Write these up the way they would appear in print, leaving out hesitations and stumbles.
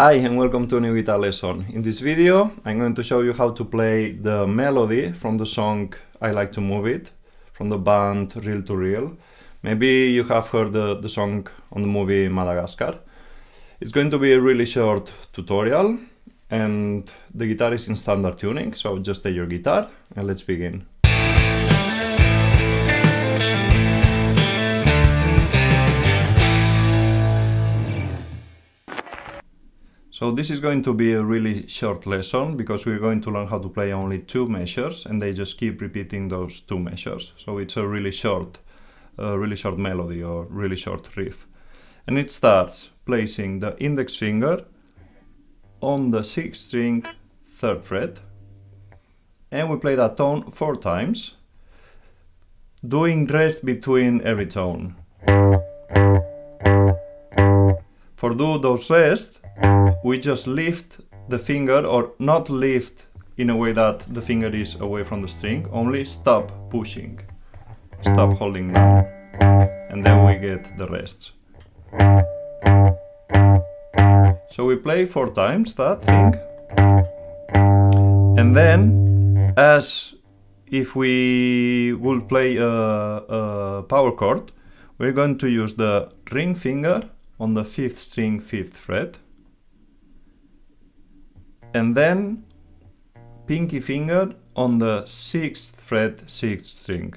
Hi and welcome to a new guitar lesson. In this video I'm going to show you how to play the melody from the song I Like to Move It from the band Reel to Reel. Maybe you have heard the song on the movie Madagascar. It's going to be a really short tutorial and the guitar is in standard tuning, so just take your guitar and let's begin. So this is going to be a really short lesson because we're going to learn how to play only two measures and they just keep repeating those two measures. So it's a really short melody or really short riff. And it starts placing the index finger on the 6th string 3rd fret and we play that tone 4 times, doing rest between every tone. For those rests, we just lift the finger, or not lift in a way that the finger is away from the string, only stop pushing, stop holding down, and then we get the rests. So we play 4 times that thing, and then as if we would play a power chord, we're going to use the ring finger on the 5th string 5th fret, and then pinky finger on the 6th fret 6th string.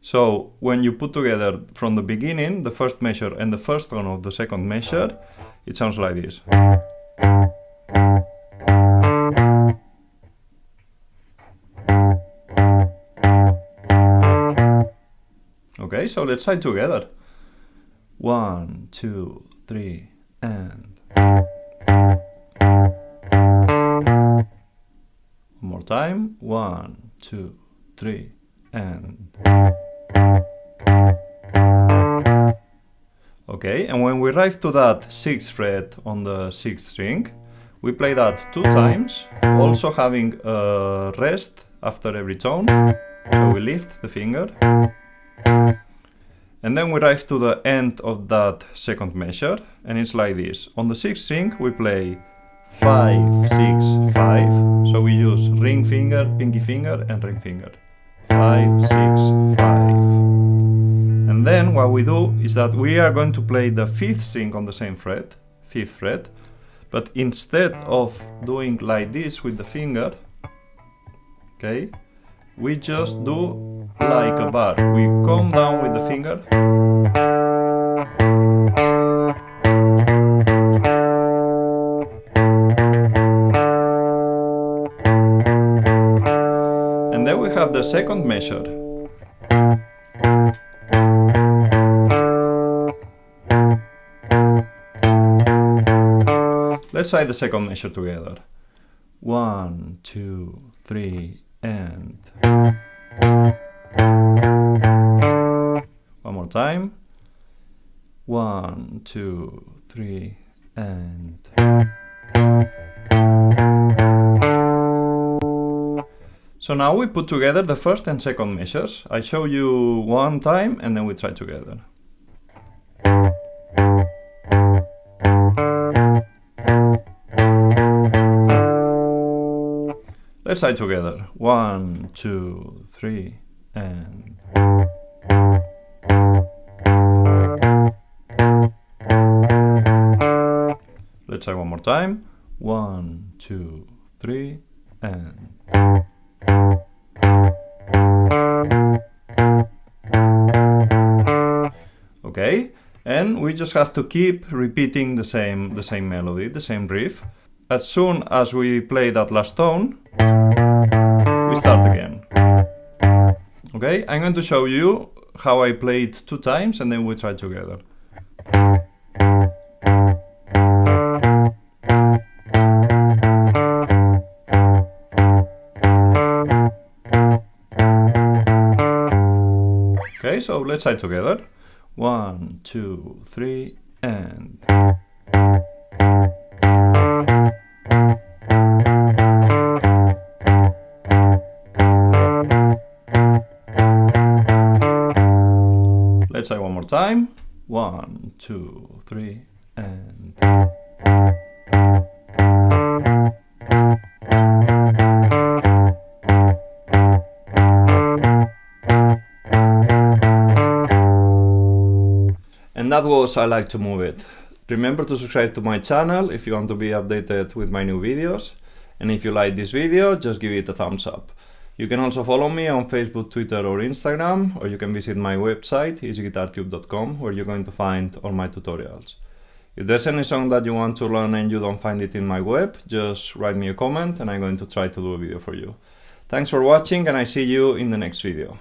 So when you put together from the beginning the first measure and the first tone of the second measure, it sounds like this. Okay, so let's try together. 1, 2, 3, and one more time. 1, 2, 3, and okay, and when we arrive to that 6th fret on the 6th string, we play that 2 times, also having a rest after every tone. So we lift the finger. And then we arrive to the end of that second measure, and it's like this. On the 6th string we play 5, 6, 5. So we use ring finger, pinky finger and ring finger. 5, 6, 5. And then what we do is that we are going to play the 5th string on the same fret, 5th fret, but instead of doing like this with the finger, okay, we just do like a bar. We come down with the finger and then we have the second measure. Let's try the second measure together. 1, 2, 3, and one more time. 1, 2, 3, and so now we put together the first and second measures. I show you one time and then we try together. Let's try together. 1, 2, 3, and let's try one more time. 1, 2, 3, and okay, and we just have to keep repeating the same melody, the same riff. As soon as we play that last tone, we start again. Okay, I'm going to show you how I play it 2 times and then we try together. Okay, so let's try together. 1, 2, 3, and let's try one more time. 1, 2, 3, and that was I Like to Move It. Remember to subscribe to my channel if you want to be updated with my new videos. And if you like this video, just give it a thumbs up. You can also follow me on Facebook, Twitter or Instagram, or you can visit my website, EasyGuitarTube.com, where you're going to find all my tutorials. If there's any song that you want to learn and you don't find it in my web, just write me a comment and I'm going to try to do a video for you. Thanks for watching and I see you in the next video.